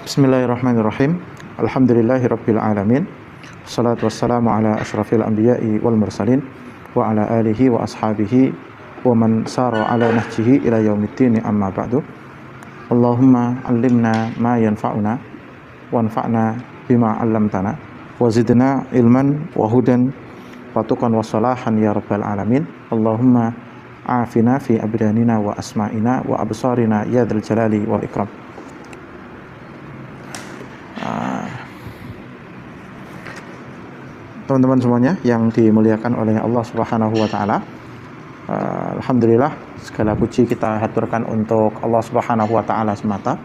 Bismillahirrahmanirrahim. Alhamdulillahirabbil alamin. Wassalatu wassalamu ala asyrafil anbiya'i wal mursalin wa ala alihi wa ashabihi wa man sara ala nahjihi ila yaumiddin, amma ba'du. Allahumma 'allimna ma yanfa'una wanfa'na bima 'allamtana wa zidna ilman wa hudan wa tuqan wa salahan ya rabbal alamin. Allahumma afina fi abdanina wa asma'ina wa absarina ya dzal jalali wal ikram. Teman-teman semuanya yang dimuliakan oleh Allah Subhanahu wa taala, alhamdulillah segala puji kita haturkan untuk Allah Subhanahu wa taala semata,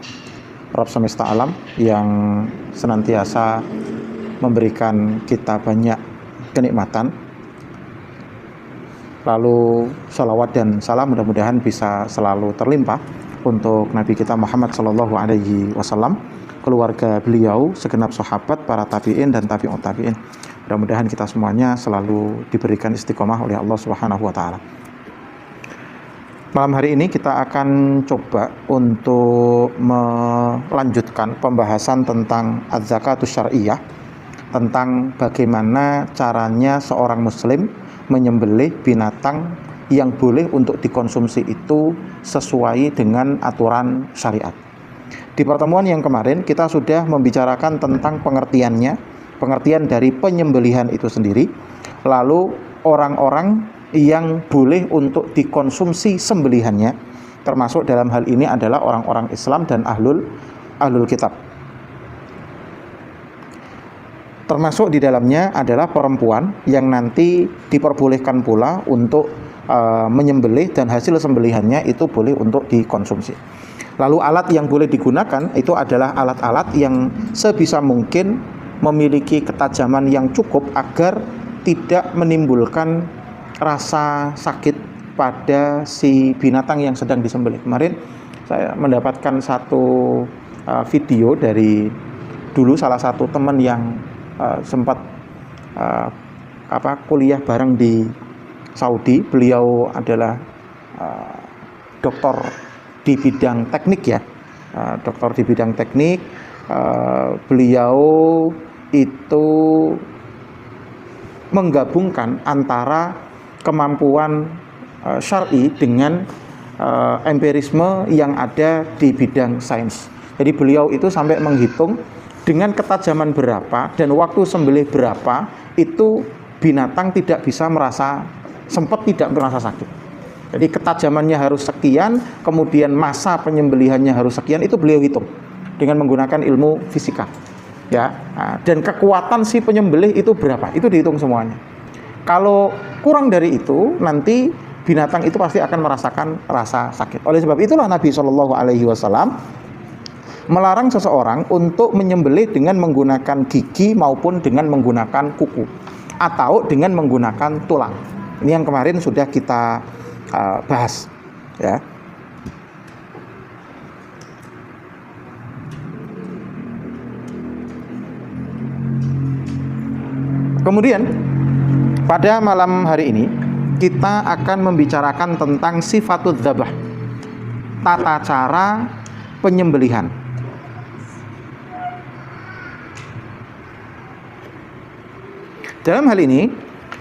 Rabb semesta alam yang senantiasa memberikan kita banyak kenikmatan. Lalu salawat dan salam mudah-mudahan bisa selalu terlimpah untuk Nabi kita Muhammad sallallahu alaihi wasallam, keluarga beliau, segenap sahabat, para tabi'in dan tabi'ut tabi'in. Mudah-mudahan kita semuanya selalu diberikan istiqomah oleh Allah Subhanahu wa taala. Malam hari ini kita akan coba untuk melanjutkan pembahasan tentang az-zakatus syar'iyyah, tentang bagaimana caranya seorang muslim menyembelih binatang yang boleh untuk dikonsumsi itu sesuai dengan aturan syariat. Di pertemuan yang kemarin kita sudah membicarakan tentang pengertian dari penyembelihan itu sendiri, lalu orang-orang yang boleh untuk dikonsumsi sembelihannya, termasuk dalam hal ini adalah orang-orang Islam dan ahlul kitab. Termasuk di dalamnya adalah perempuan yang nanti diperbolehkan pula untuk menyembelih dan hasil sembelihannya itu boleh untuk dikonsumsi. Lalu alat yang boleh digunakan itu adalah alat-alat yang sebisa mungkin memiliki ketajaman yang cukup agar tidak menimbulkan rasa sakit pada si binatang yang sedang disembelih. Kemarin saya mendapatkan satu video dari dulu salah satu teman yang sempat kuliah bareng di Saudi. Beliau adalah doktor di bidang teknik ya, doktor di bidang teknik. Beliau itu menggabungkan antara kemampuan syar'i dengan empirisme yang ada di bidang sains. Jadi beliau itu sampai menghitung dengan ketajaman berapa dan waktu sembelih berapa itu binatang tidak bisa tidak merasa sakit. Jadi ketajamannya harus sekian, kemudian masa penyembelihannya harus sekian, itu beliau hitung dengan menggunakan ilmu fisika. Ya, dan kekuatan si penyembelih itu berapa? Itu dihitung semuanya. Kalau kurang dari itu, nanti binatang itu pasti akan merasakan rasa sakit. Oleh sebab itulah Nabi Shallallahu Alaihi Wasallam melarang seseorang untuk menyembelih dengan menggunakan gigi maupun dengan menggunakan kuku atau dengan menggunakan tulang. Ini yang kemarin sudah kita bahas, ya. Kemudian pada malam hari ini kita akan membicarakan tentang sifatul dzabah, tata cara penyembelihan. Dalam hal ini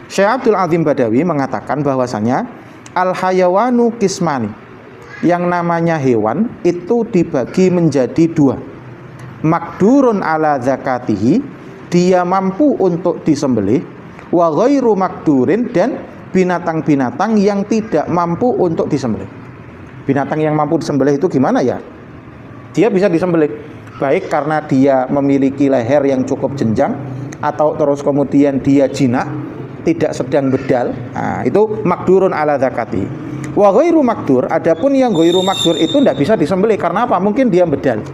Syekh Abdul Azim Badawi mengatakan bahwasanya al-hayawanu qismani, yang namanya hewan itu dibagi menjadi dua. Makdurun ala zakatihi, dia mampu untuk disembelih, wa ghairu makdurin, dan binatang-binatang yang tidak mampu untuk disembelih. Binatang yang mampu disembelih itu gimana ya? Dia bisa disembelih baik karena dia memiliki leher yang cukup jenjang, atau terus kemudian dia jinak, tidak sedang bedal. Nah, itu makdurun ala zakati. Wa ghairu makdur, adapun yang ghairu makdur itu tidak bisa disembelih karena apa? Mungkin dia bedal.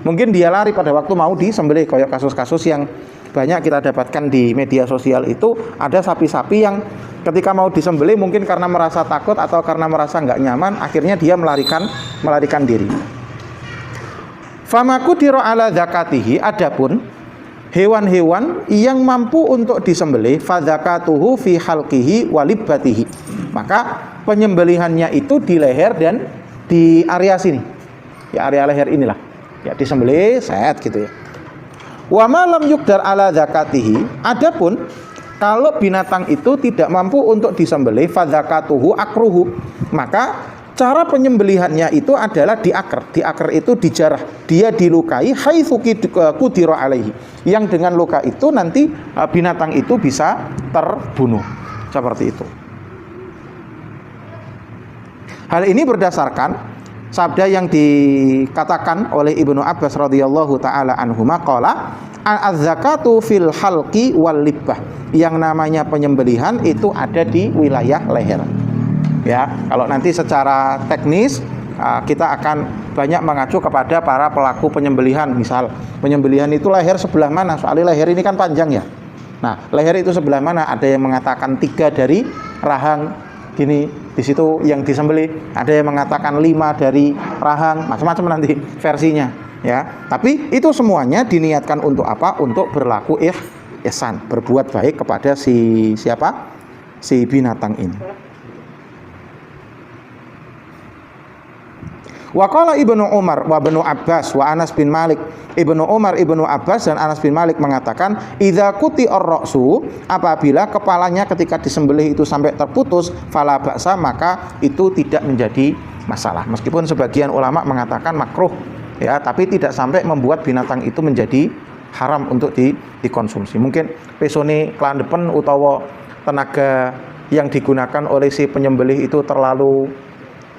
Mungkin dia lari pada waktu mau disembelih, kayak kasus-kasus yang banyak kita dapatkan di media sosial itu. Ada sapi-sapi yang ketika mau disembelih mungkin karena merasa takut atau karena merasa nggak nyaman, akhirnya dia melarikan diri. Famakudiro ala zakatihi, adapun hewan-hewan yang mampu untuk disembelih, fadzakatuhu fi halqihi walibbatihi, maka penyembelihannya itu di leher dan di area sini, di area leher inilah. Ya disembelih set gitu ya. Wa ma lam yuqdar ala zakatihi, adapun kalau binatang itu tidak mampu untuk disembelih fadzakatuhu akruhu, maka cara penyembelihannya itu adalah diaker. Diaker itu dijarah, dia dilukai haitsu qudira alaihi, yang dengan luka itu nanti binatang itu bisa terbunuh. Seperti itu. Hal ini berdasarkan sabda yang dikatakan oleh Ibnu Abbas radhiyallahu taala anhuma qala az-zakatu fil halqi wal libbah, yang namanya penyembelihan itu ada di wilayah leher. Ya, kalau nanti secara teknis kita akan banyak mengacu kepada para pelaku penyembelihan. Misal penyembelihan itu leher sebelah mana? Soalnya leher ini kan panjang ya. Nah, leher itu sebelah mana? Ada yang mengatakan 3 dari rahang gini, di situ yang disembelih. Ada yang mengatakan 5 dari rahang, macam-macam nanti versinya ya. Tapi itu semuanya diniatkan untuk apa? Untuk berlaku ihsan, berbuat baik kepada si siapa? Si binatang ini. Wa qala Ibnu Umar wa Ibnu Abbas wa Anas bin Malik. Ibnu Umar, Ibnu Abbas dan Anas bin Malik mengatakan, idza quti'ar ra'su, apabila kepalanya ketika disembelih itu sampai terputus, fala ba'sa, maka itu tidak menjadi masalah. Meskipun sebagian ulama mengatakan makruh ya, tapi tidak sampai membuat binatang itu menjadi haram untuk dikonsumsi. Mungkin pesone kelandepen utawa tenaga yang digunakan oleh si penyembelih itu terlalu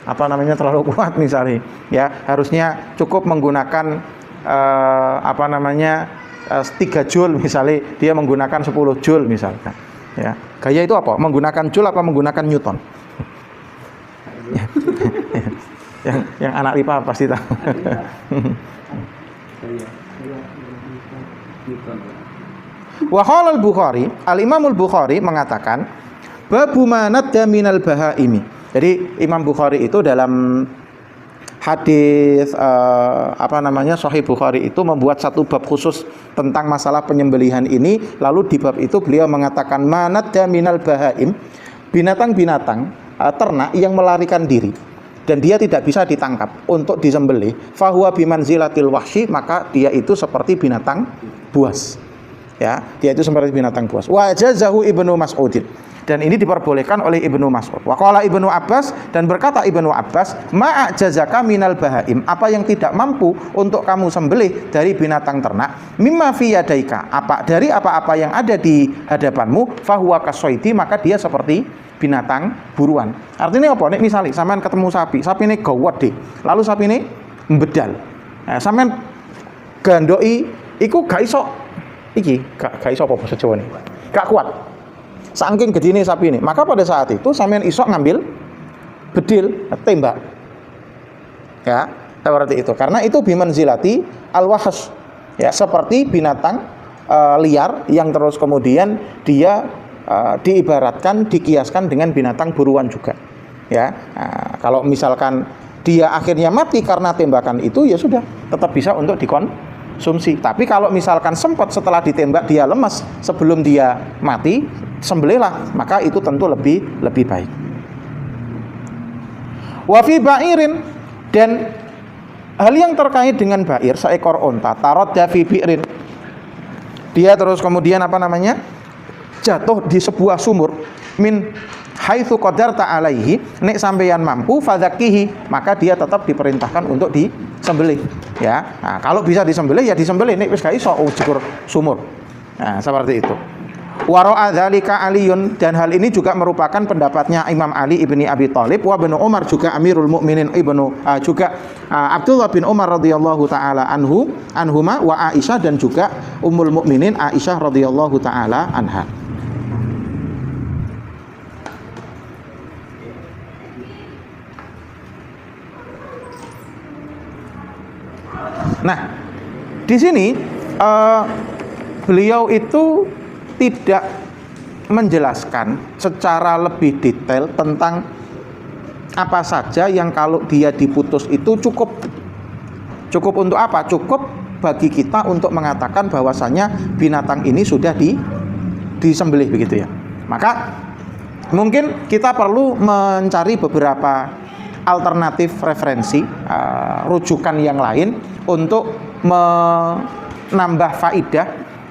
terlalu kuat misalnya ya, harusnya cukup menggunakan 3 joule misalnya, dia menggunakan 10 joule misalkan ya. Gaya itu apa? Menggunakan joule apa menggunakan newton? yang anak IPA pasti tahu. Wa qala al-Bukhari, al-Imam al-Bukhari mengatakan babu manadda minal bahaimi. Jadi Imam Bukhari itu dalam hadis Sahih Bukhari itu membuat satu bab khusus tentang masalah penyembelihan ini. Lalu di bab itu beliau mengatakan manadda minal bahaim, binatang-binatang ternak yang melarikan diri dan dia tidak bisa ditangkap untuk disembelih, fahuwa bimanzilatil wahsy, maka dia itu seperti binatang buas. Ya, dia itu seperti binatang buas. Wa jazahu Ibnu Mas'udin. Dan ini diperbolehkan oleh Ibnu Mas'ud. Wa qala Ibnu Abbas, dan berkata Ibnu Abbas, ma'a jazaka minal bahaim, apa yang tidak mampu untuk kamu sembelih dari binatang ternak, mimma fi yadaika, dari apa-apa yang ada di hadapanmu, fahuwa kasoidi, maka dia seperti binatang buruan. Artinya apa? Nek misalnya sampean ketemu sapi ini gawat deh, lalu sapi ini mbedal. Nah, sampean gandoki iku gak iso apa bahasa Jawa nih? Gak kuat. Saking gedine sapi ini, maka pada saat itu sampean iso ngambil bedil, tembak. Ya, seperti itu. Karena itu bimanzilati al-wahsh. Ya, seperti binatang liar yang terus kemudian dia diibaratkan, dikiaskan dengan binatang buruan juga. Ya, kalau misalkan dia akhirnya mati karena tembakan itu, ya sudah, tetap bisa untuk dikonsumsi. Tapi kalau misalkan sempat setelah ditembak dia lemas sebelum dia mati, sembelihlah, maka itu tentu lebih baik. Wa fi ba'irin, dan hal yang terkait dengan ba'ir, seekor unta, taradda fi bi'rin, dia terus kemudian jatuh di sebuah sumur, min haitsu qadarta alaihi, nek sampeyan mampu fadzakihi, maka dia tetap diperintahkan untuk disembelih ya. Nah, kalau bisa disembelih ya disembelih, nek wis gak iso ujikur sumur. Nah, seperti itu. Wara'a dzalika Aliyun, dan hal ini juga merupakan pendapatnya Imam Ali ibni Abi Thalib, wa Ibnu Umar, juga Amirul Mukminin Abdullah bin Umar radhiyallahu taala anhuma, wa Aisyah, dan juga Ummul Mukminin Aisyah radhiyallahu taala anha. Nah, di sini beliau itu tidak menjelaskan secara lebih detail tentang apa saja yang kalau dia diputus itu cukup untuk apa? Cukup bagi kita untuk mengatakan bahwasanya binatang ini sudah disembelih begitu ya. Maka mungkin kita perlu mencari beberapa alternatif referensi, rujukan yang lain untuk menambah faidah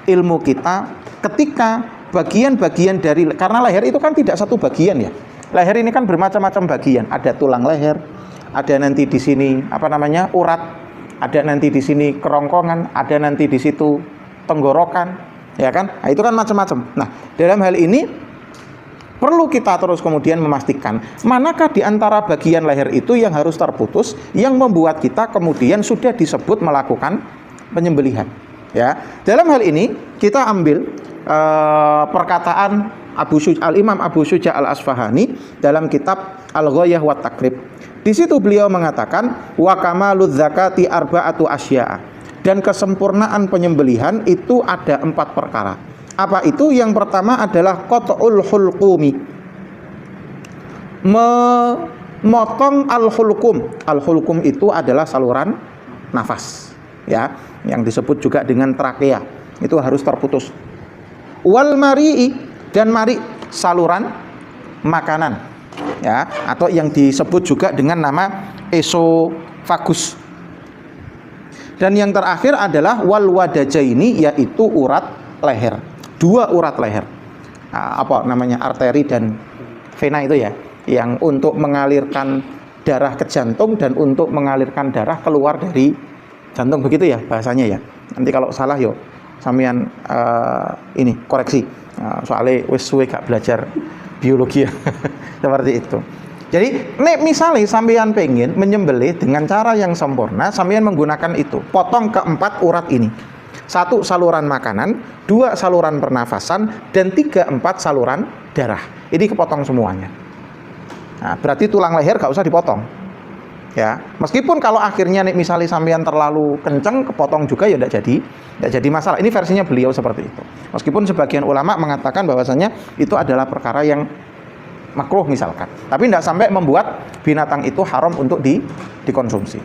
ilmu kita ketika bagian-bagian dari, karena leher itu kan tidak satu bagian ya. Leher ini kan bermacam-macam bagian, ada tulang leher, ada nanti di sini urat, ada nanti di sini kerongkongan, ada nanti di situ tenggorokan, ya kan? Nah, itu kan macam-macam. Nah, dalam hal ini perlu kita terus kemudian memastikan manakah di antara bagian leher itu yang harus terputus, yang membuat kita kemudian sudah disebut melakukan penyembelihan. Ya, dalam hal ini kita ambil perkataan Al-Imam Abu Syuja Al-Asfahani dalam kitab Al-Ghayah wa Takrib. Di situ beliau mengatakan wa kamaludz zakati arba'atu asya'a, dan kesempurnaan penyembelihan itu ada 4 perkara. Apa itu? Yang pertama adalah qat'ul hulqumi, memotong al-hulqum. Al-hulqum itu adalah saluran nafas, ya, yang disebut juga dengan trakea. Itu harus terputus. Wal mari'i, dan mari saluran makanan, ya, atau yang disebut juga dengan nama esofagus. Dan yang terakhir adalah wal wadajaini, yaitu urat leher, 2 urat leher, arteri dan vena itu ya, yang untuk mengalirkan darah ke jantung dan untuk mengalirkan darah keluar dari jantung, begitu ya bahasanya ya. Nanti kalau salah yo sampean ini koreksi. Soalnya wis suwe gak belajar biologi ya. Seperti itu. Jadi nek misalnya sampean pengen menyembelih dengan cara yang sempurna, sampean menggunakan itu, potong ke-4 urat ini. 1 saluran makanan, 2 saluran pernafasan, dan 3, 4 saluran darah. Ini kepotong semuanya. Nah, berarti tulang leher gak usah dipotong. Ya, meskipun kalau akhirnya nek misalnya sampean terlalu kenceng, kepotong juga ya tidak jadi masalah. Ini versinya beliau seperti itu. Meskipun sebagian ulama mengatakan bahwasanya itu adalah perkara yang makruh misalkan, tapi tidak sampai membuat binatang itu haram untuk dikonsumsi.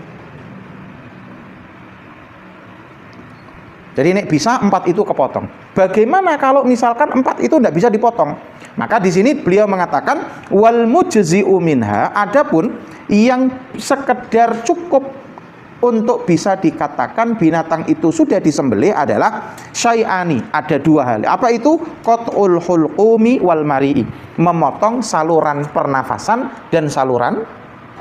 Jadi nek bisa 4 itu kepotong. Bagaimana kalau misalkan 4 itu tidak bisa dipotong? Maka di sini beliau mengatakan wal mujzi'u minha, adapun yang sekedar cukup untuk bisa dikatakan binatang itu sudah disembelih adalah syai'ani, ada 2 hal. Apa itu? Qat'ul hulqumi wal mari'i, memotong saluran pernafasan dan saluran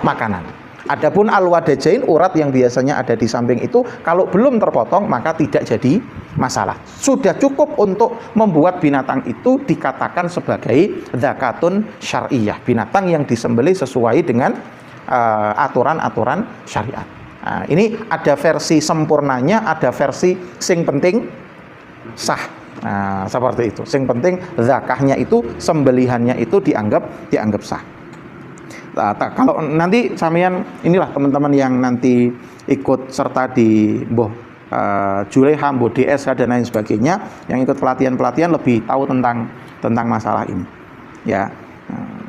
makanan. Adapun al-wadajain, urat yang biasanya ada di samping itu, kalau belum terpotong maka tidak jadi masalah. Sudah cukup untuk membuat binatang itu dikatakan sebagai zakatun syar'iyah, binatang yang disembelih sesuai dengan aturan-aturan syariat. Nah, ini ada versi sempurnanya, ada versi sing penting sah. Nah, seperti itu. Sing penting zakahnya itu, sembelihannya itu dianggap sah. Nah, kalau nanti sampean inilah teman-teman yang nanti ikut serta di Juleha, DS dan lain sebagainya, yang ikut pelatihan lebih tahu tentang masalah ini. Ya.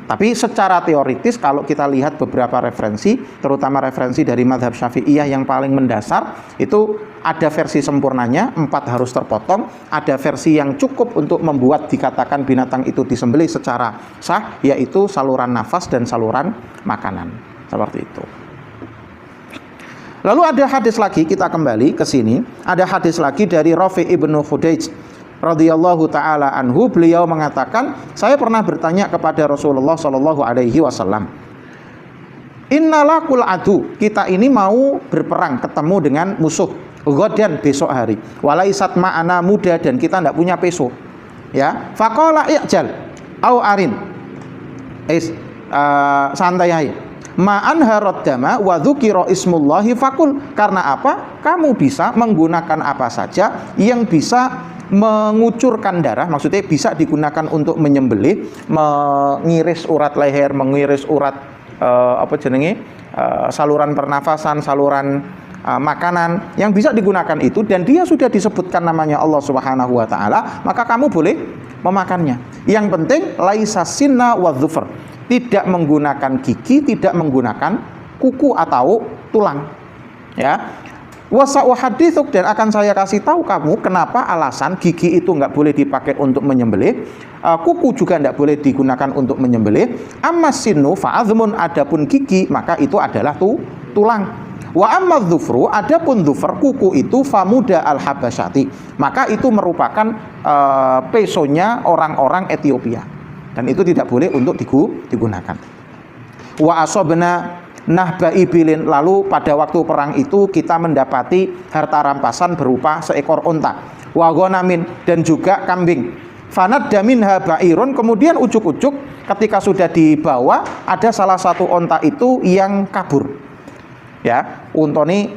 Tapi secara teoritis kalau kita lihat beberapa referensi, terutama referensi dari mazhab Syafi'iyah yang paling mendasar, itu ada versi sempurnanya, 4 harus terpotong, ada versi yang cukup untuk membuat dikatakan binatang itu disembelih secara sah, yaitu saluran nafas dan saluran makanan. Seperti itu. Lalu ada hadis lagi, kita kembali ke sini, ada hadis lagi dari Rafi' ibnu Khudaij radhiyallahu taala anhu, beliau mengatakan, saya pernah bertanya kepada Rasulullah sallallahu alaihi wasallam, innalakul adu, kita ini mau berperang, ketemu dengan musuh, ghadan, besok hari, walaisat ma'ana muda, dan kita tidak punya peso, ya, faqala i'jal au arin, santai aja, ma'anharad dama wa dzukira ismullahi fakul, karena apa? Kamu bisa menggunakan apa saja yang bisa mengucurkan darah, maksudnya bisa digunakan untuk menyembelih, mengiris urat leher, mengiris urat saluran pernafasan, saluran makanan yang bisa digunakan itu, dan dia sudah disebutkan namanya Allah Subhanahu wa taala, maka kamu boleh memakannya. Yang penting laisa sinna wa dzufr, tidak menggunakan gigi, tidak menggunakan kuku atau tulang, ya. Wa sa'uhaditsuk, dan akan saya kasih tahu kamu kenapa alasan gigi itu nggak boleh dipakai untuk menyembelih, kuku juga nggak boleh digunakan untuk menyembelih. Amma sinu fa'azmun, adapun gigi maka itu adalah tulang. Wa amma dzufru, adapun dzufr kuku itu famuda al-habasyati, maka itu merupakan pesonya orang-orang Ethiopia, dan itu tidak boleh untuk digunakan. Wa asobna nahbai bilin, lalu pada waktu perang itu kita mendapati harta rampasan berupa seekor unta, wa ghanamin, dan juga kambing. Fanad daminha ba'irun, kemudian ujuk-ujuk ketika sudah dibawa ada salah satu unta itu yang kabur, ya, untoni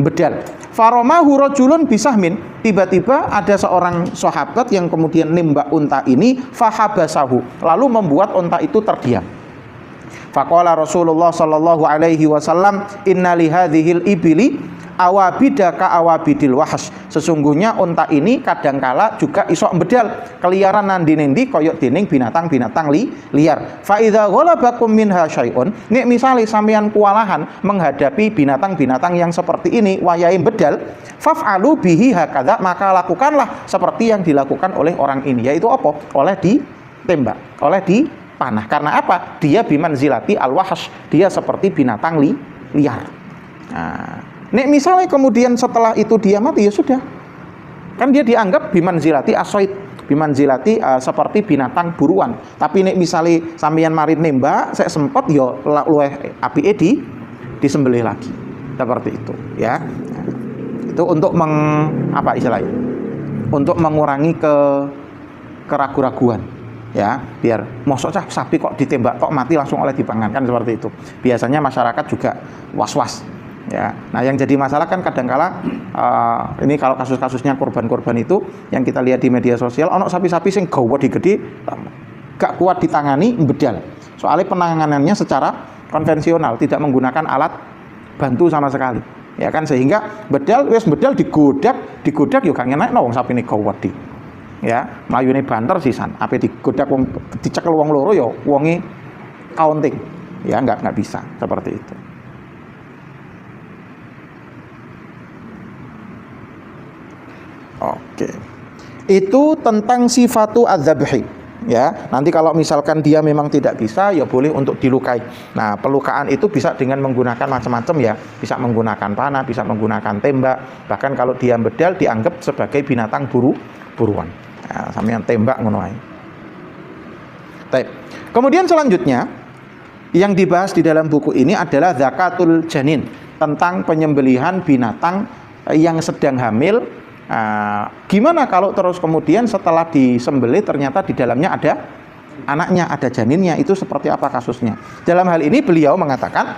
bedal. Faromahu rajulun bisahmin, tiba-tiba ada seorang sahabat yang kemudian nembak unta ini, fahabasahu, lalu membuat unta itu terdiam. Faqala Rasulullah sallallahu alaihi wasallam, inna li hadhil ibili awabida ka awabidil wahsh, sesungguhnya unta ini kadangkala juga iso bedal, keliaran nandi-nendi koyok dening binatang-binatang liar. Fa idza ghalabakum minha syai'un, nek misale sampeyan kualahan menghadapi binatang-binatang yang seperti ini wayahe bedal, faf'alu bihi hakadha, maka lakukanlah seperti yang dilakukan oleh orang ini, yaitu apa? Oleh ditembak, oleh dipanah. Karena apa? Dia bimanzilati al-wahsh, dia seperti binatang liar. Nah, nek misalnya kemudian setelah itu dia mati, ya sudah, kan dia dianggap bimanzilati asoid, bimanzilati seperti binatang buruan. Tapi nek misalnya sampeyan mari nembak, saya sempat yo luweh apike disembelih lagi, seperti itu, ya. Nah, itu untuk apa istilahnya? Untuk mengurangi keraguan-raguan, ya, biar mosok sapi kok ditembak kok mati langsung oleh dipangan, kan seperti itu. Biasanya masyarakat juga was-was. Ya, nah yang jadi masalah kan kadangkala ini kalau kasus-kasusnya korban-korban itu yang kita lihat di media sosial, ono sapi-sapi sing gawat gede, gak kuat ditangani, bedal. Soalnya penanganannya secara konvensional, tidak menggunakan alat bantu sama sekali. Ya kan, sehingga bedal digodak yo gak ngenekno wong sapine gawat di. Ya, mlayune banter sisan, ape digodak wong dicekel wong loro yo wonge counting. Ya nggak bisa seperti itu. Oke, itu tentang sifatu adzabhi. Ya, nanti kalau misalkan dia memang tidak bisa, ya boleh untuk dilukai. Nah, pelukaan itu bisa dengan menggunakan macam-macam, ya, bisa menggunakan panah, bisa menggunakan tembak. Bahkan kalau dia bedal dianggap sebagai binatang buruan. Nah, sampeyan tembak ngono ae. Baik. Kemudian selanjutnya yang dibahas di dalam buku ini adalah zakatul janin, tentang penyembelihan binatang yang sedang hamil. Gimana kalau terus kemudian setelah disembelih ternyata di dalamnya ada anaknya, ada janinnya, itu seperti apa kasusnya? Dalam hal ini beliau mengatakan,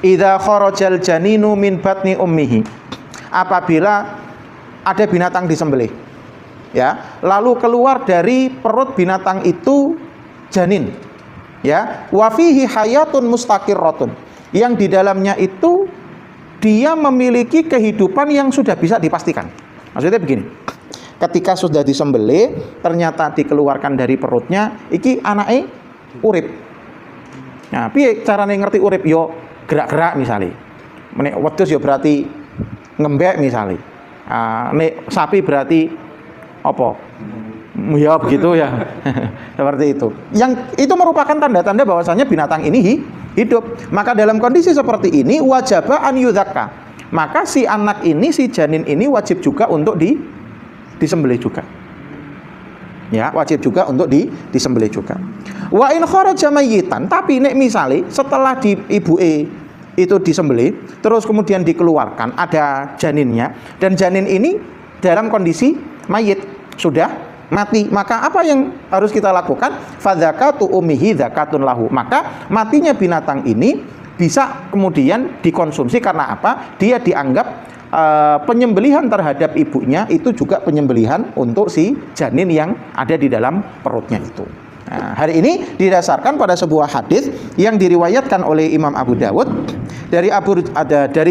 idza kharajal janinu min batni ummihi, apabila ada binatang disembelih, ya, lalu keluar dari perut binatang itu janin, ya, wa fihi hayatun mustaqirratun, yang di dalamnya itu dia memiliki kehidupan yang sudah bisa dipastikan. Maksudnya begini, ketika sudah disembelih ternyata dikeluarkan dari perutnya iki anake urip. Nah, piye carane ngerti urip? Yo gerak-gerak misalnya. Nek wedhus yo berarti ngembek misalnya. Nek sapi berarti apa? Ya begitu ya. Seperti itu. Yang itu merupakan tanda-tanda bahwasanya binatang ini hidup. Maka dalam kondisi seperti ini wajaba an yudzakka, maka si anak ini, si janin ini wajib juga untuk disembelih juga. Ya, wajib juga untuk disembelih juga. Wa in kharaja mayyitan, tapi nek misale setelah ibuke itu disembelih terus kemudian dikeluarkan ada janinnya, dan janin ini dalam kondisi mayit, sudah mati, maka apa yang harus kita lakukan? Fadzakatu ummihi zakatun lahu, maka matinya binatang ini bisa kemudian dikonsumsi. Karena apa? Dia dianggap penyembelihan terhadap ibunya itu juga penyembelihan untuk si janin yang ada di dalam perutnya itu. Nah, hari ini didasarkan pada sebuah hadis yang diriwayatkan oleh Imam Abu Dawud dari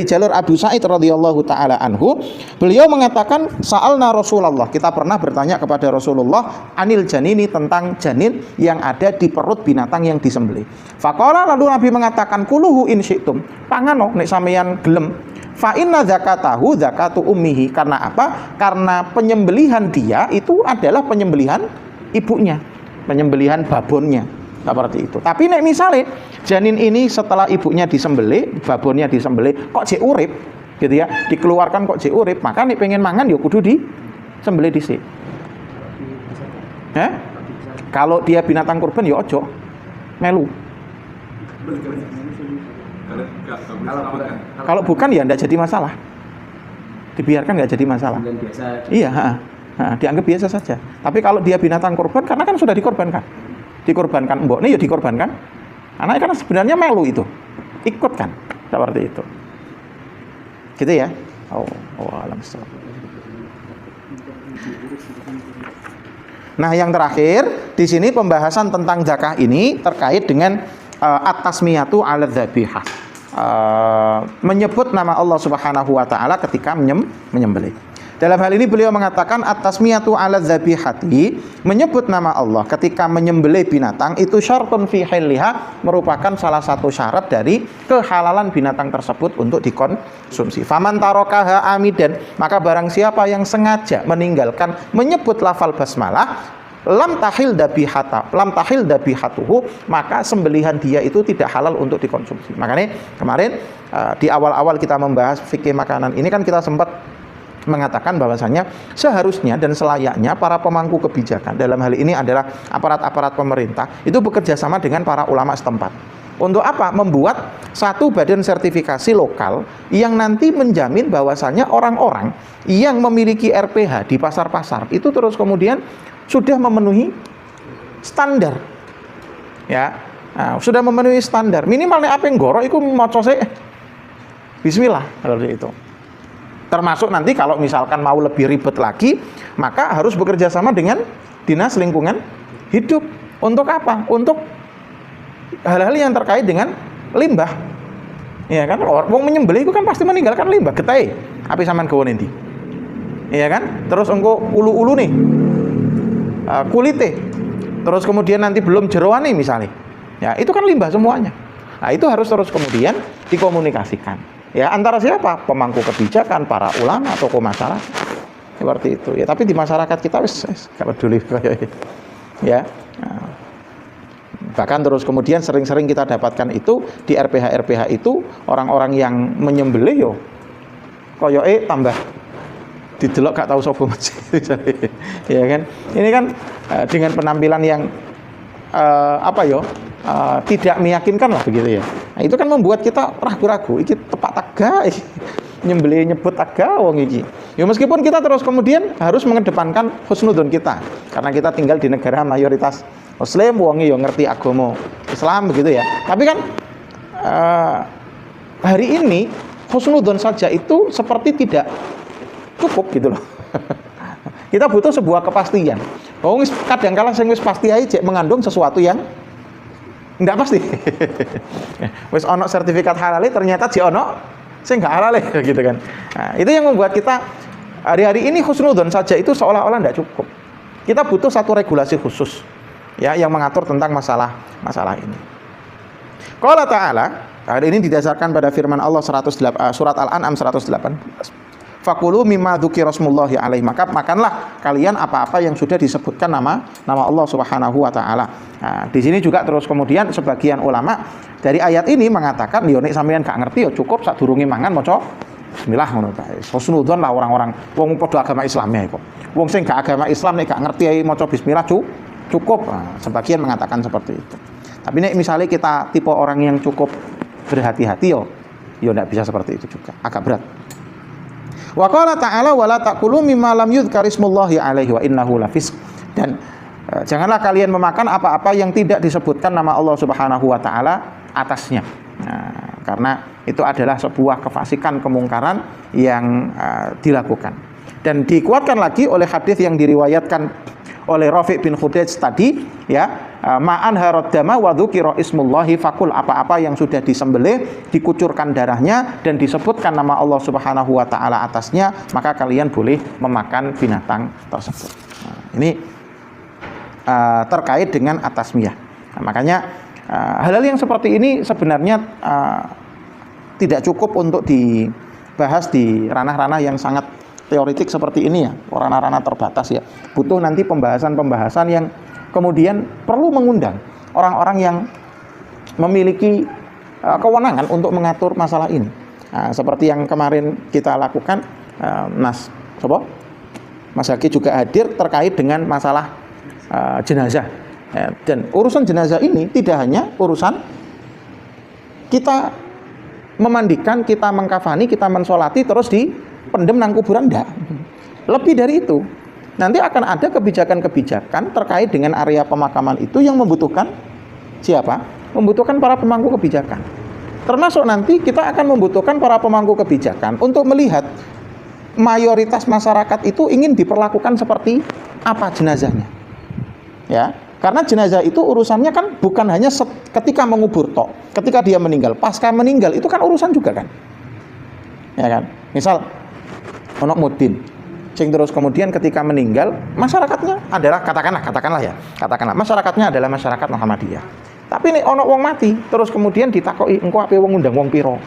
jalur Abu Sa'id radhiyallahu taala anhu. Beliau mengatakan, sa'alna Rasulullah, kita pernah bertanya kepada Rasulullah anil janini, tentang janin yang ada di perut binatang yang disembelih. Faqala, lalu Nabi mengatakan, kuluhu in syi'tum, pangano nek sampeyan gelem. Fa inna zakatahu zakatu ummihi. Karena apa? Karena penyembelihan dia itu adalah penyembelihan ibunya, penyembelihan babonnya, seperti itu. Tapi nek misalnya janin ini setelah ibunya disembelih, babonnya disembelih, kok jek urip gitu ya, dikeluarkan kok jek urip, maka nek pengen mangan ya kudu disembelih dhisik. Kalau dia binatang kurban ya ojo melu. Kalau bukan ya tidak jadi masalah, dibiarkan nggak jadi masalah. Iya, dianggap biasa saja. Tapi kalau dia binatang kurban, karena kan sudah dikorbankan mbok ini ya dikorbankan. Anak kan sebenarnya melu itu, ikut kan, seperti itu. Gitu ya. Alam. Nah, yang terakhir di sini pembahasan tentang zakah ini terkait dengan at-tasmiyatu 'ala dzabihah. Menyebut nama Allah Subhanahu wa taala ketika menyembelih. Dalam hal ini beliau mengatakan at-tasmiyatu 'ala dzabihati, menyebut nama Allah ketika menyembelih binatang itu syartun fi hilliha, merupakan salah satu syarat dari kehalalan binatang tersebut untuk dikonsumsi. Faman tarakaha amidan, maka barang siapa yang sengaja meninggalkan menyebut lafal basmalah, lam tahil dabihatuhu, maka sembelihan dia itu tidak halal untuk dikonsumsi. Makanya kemarin di awal-awal kita membahas fikih makanan ini kan kita sempat mengatakan bahwasanya seharusnya dan selayaknya para pemangku kebijakan, dalam hal ini adalah aparat-aparat pemerintah, itu bekerja sama dengan para ulama setempat. Untuk apa? Membuat satu badan sertifikasi lokal yang nanti menjamin bahwasanya orang-orang yang memiliki RPH di pasar-pasar itu terus kemudian sudah memenuhi standar, ya, sudah memenuhi standar. Minimal nek ape nggoro iku maca sik bismillah, seperti itu. Termasuk nanti kalau misalkan mau lebih ribet lagi, maka harus bekerja sama dengan Dinas Lingkungan Hidup. Untuk apa? Untuk hal-hal yang terkait dengan limbah. Ya kan, wong menyembelih itu kan pasti meninggalkan limbah, getahe. Ape sampean gawe endi? Iya kan? Terus engko ulu-ulu nih. Kulite. Terus kemudian nanti belum jeroan nih misalnya. Ya, itu kan limbah semuanya. Nah, itu harus terus kemudian dikomunikasikan. Ya, antara siapa? Pemangku kebijakan, para ulama, tokoh masyarakat. Seperti itu. Ya, tapi di masyarakat kita wis gak peduli. Ya. Nah, bahkan terus kemudian sering-sering kita dapatkan itu di RPH itu orang-orang yang menyembelih yo koyoke tambah didelok gak tahu sapa masjid. Ya kan? Ini kan dengan penampilan yang tidak meyakinkan lah begitu ya. Nah, itu kan membuat kita ragu-ragu, iki tepak taga nyembelih nyebut taga wong iki. Ya meskipun kita terus kemudian harus mengedepankan husnudzon kita, karena kita tinggal di negara mayoritas Muslim, wong yo ngerti agama Islam begitu ya. Tapi kan hari ini husnudzon saja itu seperti tidak cukup gitu loh. Kita butuh sebuah kepastian. Oh, kadang-kala sing wis pasti ae cek mengandung sesuatu yang enggak pasti. Wis ono sertifikat halal ternyata cek ono sing enggak halal gitu kan. Nah, itu yang membuat kita hari-hari ini husnudzon saja itu seolah-olah enggak cukup. Kita butuh satu regulasi khusus ya yang mengatur tentang masalah ini. Qala ta'ala, ini didasarkan pada firman Allah surat Al-An'am 118. Fakulu mimma dzukira rasmullahi alaihi, maka makanlah kalian apa-apa yang sudah disebutkan nama Allah Subhanahu wa taala. Nah, di sini juga terus kemudian sebagian ulama dari ayat ini mengatakan yo nek sampeyan gak ngerti yo cukup sadurunge mangan maca bismillah ngono ta. Husnudzon lah orang-orang wong padha agama Islam ya kok. Wong sing gak agama Islam nek gak ngerti ae maca bismillah cukup. Nah, sebagian mengatakan seperti itu. Tapi nek misalnya kita tipe orang yang cukup berhati-hati yo ndak bisa seperti itu juga. Agak berat. Wa qala ta'ala wala taqulu mimma lam yudhkar ismullahi alaihi wa innahu lafisq. Dan janganlah kalian memakan apa-apa yang tidak disebutkan nama Allah Subhanahu wa taala atasnya. Nah, karena itu adalah sebuah kefasikan, kemungkaran yang dilakukan. Dan dikuatkan lagi oleh hadis yang diriwayatkan oleh Rafi' bin Khudaij tadi ya, ma'an harad dama wa dzukira ismullahi fakul, apa-apa yang sudah disembelih, dikucurkan darahnya dan disebutkan nama Allah Subhanahu wa taala atasnya, maka kalian boleh memakan binatang tersebut. Nah, ini terkait dengan at-tasmiyah. Nah, makanya hal-hal yang seperti ini sebenarnya tidak cukup untuk bahas di ranah-ranah yang sangat teoritik seperti ini ya, ranah-ranah terbatas ya. Butuh nanti pembahasan-pembahasan yang kemudian perlu mengundang orang-orang yang memiliki kewenangan untuk mengatur masalah ini. Nah, seperti yang kemarin kita lakukan, Mas Haki juga hadir terkait dengan masalah jenazah. Dan urusan jenazah ini tidak hanya urusan kita memandikan, kita mengkafani, kita mensolati terus dipendem nang kuburan, enggak. Lebih dari itu. Nanti akan ada kebijakan-kebijakan terkait dengan area pemakaman itu yang membutuhkan siapa? Membutuhkan para pemangku kebijakan. Termasuk nanti kita akan membutuhkan para pemangku kebijakan untuk melihat mayoritas masyarakat itu ingin diperlakukan seperti apa jenazahnya. Ya, karena jenazah itu urusannya kan bukan hanya ketika mengubur tok, ketika dia meninggal, pasca meninggal itu kan urusan juga kan. Ya kan? Misal ono mudin, sing terus kemudian ketika meninggal masyarakatnya adalah katakanlah masyarakatnya adalah masyarakat Muhammadiyah. Tapi nih ono wong mati, terus kemudian ditakoki engko ape wong ngundang wong piro?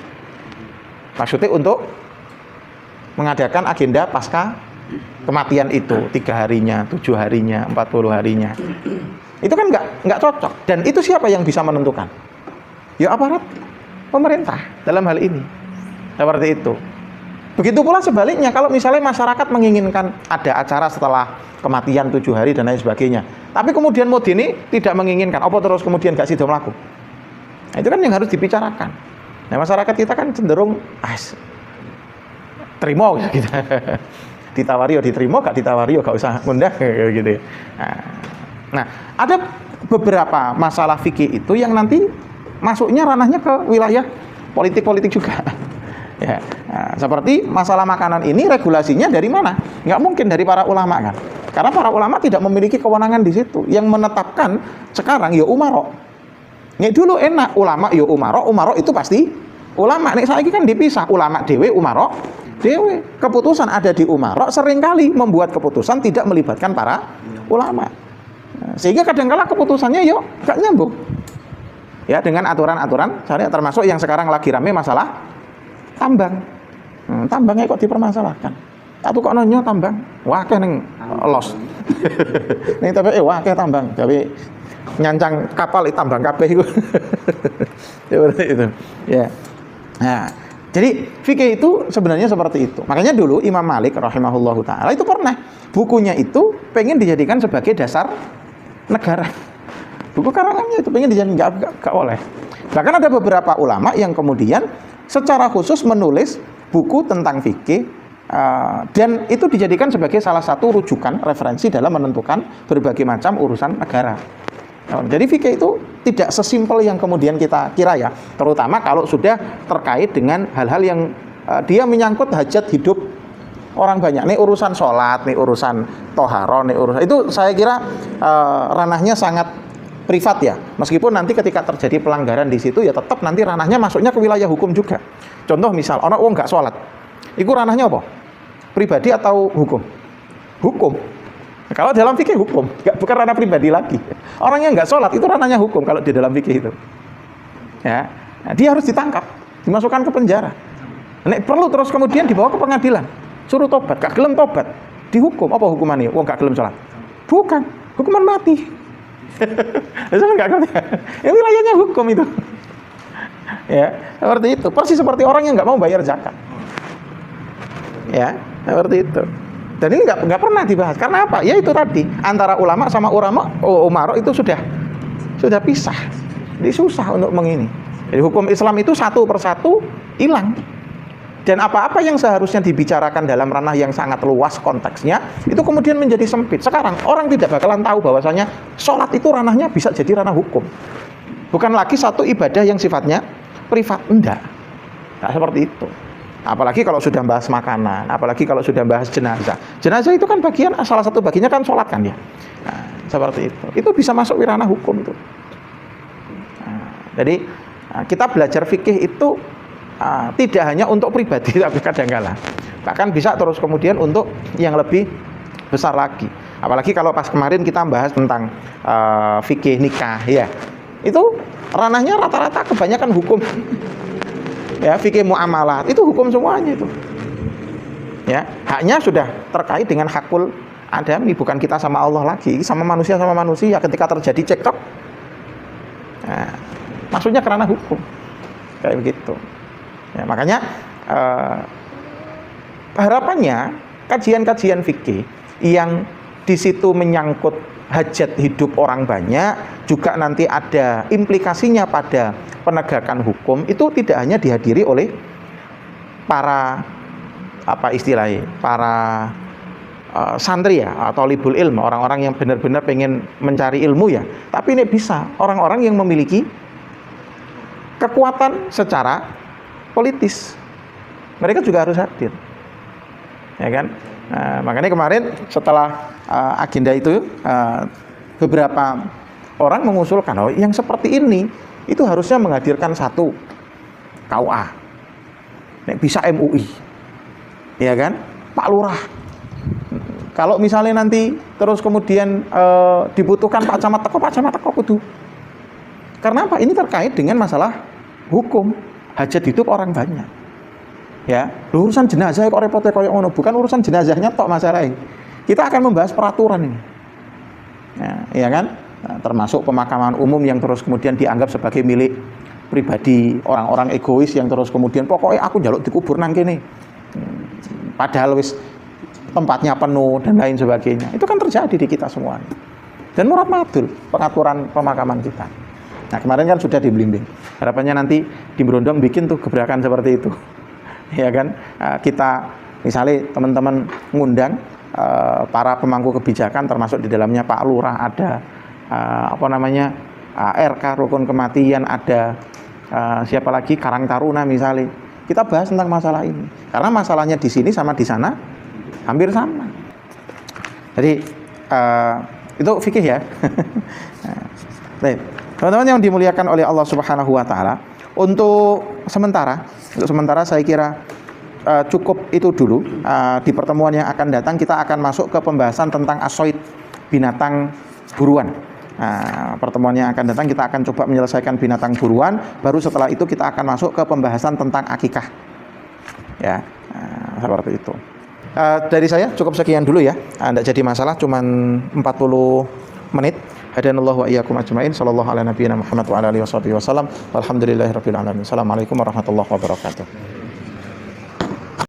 Maksudnya untuk mengadakan agenda pasca kematian itu 3 harinya, 7 harinya, 40 harinya. Itu kan nggak cocok. Dan itu siapa yang bisa menentukan? Ya aparat pemerintah dalam hal ini. Seperti itu. Begitu pula sebaliknya, kalau misalnya masyarakat menginginkan ada acara setelah kematian 7 hari dan lain sebagainya, tapi kemudian Modini tidak menginginkan, apa terus kemudian gak sido mlaku? Nah, itu kan yang harus dibicarakan. Nah, masyarakat kita kan cenderung terima gitu. Ditawari ya diterima, gak ditawari ya gak usah ngundang gitu. Nah, ada beberapa masalah fikih itu yang nanti masuknya ranahnya ke wilayah politik-politik juga. Ya, nah, seperti masalah makanan ini regulasinya dari mana? Nggak mungkin dari para ulama kan? Karena para ulama tidak memiliki kewenangan di situ. Yang menetapkan sekarang ya umaro. Nek dulu enak ulama ya umaro itu pasti ulama. Nek saiki kan dipisah ulama dewe umaro dewe. Keputusan ada di umaro seringkali membuat keputusan tidak melibatkan para ulama. Nah, sehingga kadang-kala keputusannya yo gak nyambung. Ya dengan aturan-aturan, misalnya termasuk yang sekarang lagi rame masalah tambang. Tambangnya kok dipermasalahkan. Tak kok nonyo tambang. Wah akeh ning los. Ning tapi wah akeh tambang. Tapi nyancang kapal tambang kabeh iku. Seperti itu. Ya. Nah, jadi fikih itu sebenarnya seperti itu. Makanya dulu Imam Malik rahimahullahu taala itu pernah bukunya itu pengen dijadikan sebagai dasar negara. Buku karangannya itu pengen dijadikan enggak boleh. Bahkan ada beberapa ulama yang kemudian secara khusus menulis buku tentang fikih dan itu dijadikan sebagai salah satu rujukan referensi dalam menentukan berbagai macam urusan negara. Jadi fikih itu tidak sesimpel yang kemudian kita kira ya, terutama kalau sudah terkait dengan hal-hal yang dia menyangkut hajat hidup orang banyak. Nih urusan sholat, nih urusan toharo, nih urusan itu saya kira ranahnya sangat privat ya, meskipun nanti ketika terjadi pelanggaran di situ ya tetap nanti ranahnya masuknya ke wilayah hukum juga. Contoh misal orang wong nggak sholat, itu ranahnya apa? Pribadi atau hukum? Hukum. Kalau dalam fikih hukum, bukan ranah pribadi lagi. Orang yang nggak sholat itu ranahnya hukum kalau di dalam fikih itu. Ya, nah, dia harus ditangkap, dimasukkan ke penjara. Nek perlu terus kemudian dibawa ke pengadilan, suruh tobat, gak gelem tobat, dihukum. Apa hukumannya? Wong gak gelem sholat? Bukan, hukuman mati. Saya nggak ngerti. Ini wilayahnya hukum itu. Ya, seperti itu. Persis seperti orang yang nggak mau bayar zakat. Ya, seperti itu. Dan ini nggak pernah dibahas. Karena apa? Ya itu tadi antara ulama sama umaro itu sudah pisah. Jadi susah untuk mengini. Jadi hukum Islam itu satu persatu hilang. Dan apa-apa yang seharusnya dibicarakan dalam ranah yang sangat luas konteksnya, itu kemudian menjadi sempit. Sekarang orang tidak bakalan tahu bahwasanya sholat itu ranahnya bisa jadi ranah hukum. Bukan lagi satu ibadah yang sifatnya privat, enggak. Nah, seperti itu. Apalagi kalau sudah bahas makanan, apalagi kalau sudah bahas jenazah. Jenazah itu kan bagian, salah satu bagiannya kan sholat kan ya. Nah, seperti itu. Itu bisa masuk ranah hukum itu. Nah, jadi kita belajar fikih itu tidak hanya untuk pribadi tapi kadang-kala bahkan bisa terus kemudian untuk yang lebih besar lagi. Apalagi kalau pas kemarin kita bahas tentang fikih nikah ya, itu ranahnya rata-rata kebanyakan hukum. ya fikih muamalat, itu hukum semuanya itu. Ya, haknya sudah terkait dengan hakul adami, bukan kita sama Allah lagi, sama manusia ketika terjadi cekcok. Nah, maksudnya karena hukum. Kayak begitu. Ya, makanya harapannya kajian-kajian fikih yang di situ menyangkut hajat hidup orang banyak, juga nanti ada implikasinya pada penegakan hukum, itu tidak hanya dihadiri oleh para para santri ya, atau libul ilmu, orang-orang yang benar-benar pengen mencari ilmu ya, tapi ini bisa orang-orang yang memiliki kekuatan secara politis, mereka juga harus hadir, ya kan? Nah, makanya kemarin setelah agenda itu beberapa orang mengusulkan, oh yang seperti ini itu harusnya menghadirkan satu KUA, bisa MUI, ya kan, Pak Lurah. Kalau misalnya nanti terus kemudian dibutuhkan Pak Camat Teko kudu. Karena apa? Ini terkait dengan masalah hukum hajat hidup orang banyak. Ya, urusan jenazah kok repotnya koyo ngono, bukan urusan jenazahnya tok masalahnya. Kita akan membahas peraturan ini. Ya kan? Nah, termasuk pemakaman umum yang terus kemudian dianggap sebagai milik pribadi orang-orang egois yang terus kemudian pokoknya aku njaluk dikubur nang kene. Padahal wis tempatnya penuh dan lain sebagainya. Itu kan terjadi di kita semua. Dan murad madul pengaturan pemakaman kita. Nah, kemarin kan sudah diblimbing. Harapannya nanti di Brondong bikin tuh gebrakan seperti itu. Ya kan? Kita misalnya teman-teman ngundang para pemangku kebijakan, termasuk di dalamnya Pak Lurah, ada RK rukun kematian, ada siapa lagi, Karang Taruna misalnya. Kita bahas tentang masalah ini. Karena masalahnya di sini sama di sana hampir sama. Jadi itu fikih ya. Baik. Teman-teman yang dimuliakan oleh Allah Subhanahu wa taala, untuk sementara saya kira cukup itu dulu. Di pertemuan yang akan datang kita akan masuk ke pembahasan tentang as-sayd, binatang buruan. Pertemuan yang akan datang kita akan coba menyelesaikan binatang buruan, baru setelah itu kita akan masuk ke pembahasan tentang akikah. Ya, seperti itu. Dari saya cukup sekian dulu ya. Tidak jadi masalah, cuman 40 menit. Hadanallahu wa iyyakum ajmain. Sallallahu ala nabiyyina Muhammad wa ala alihi wasallam. Walhamdulillahirabbil alamin. Assalamualaikum warahmatullahi wabarakatuh.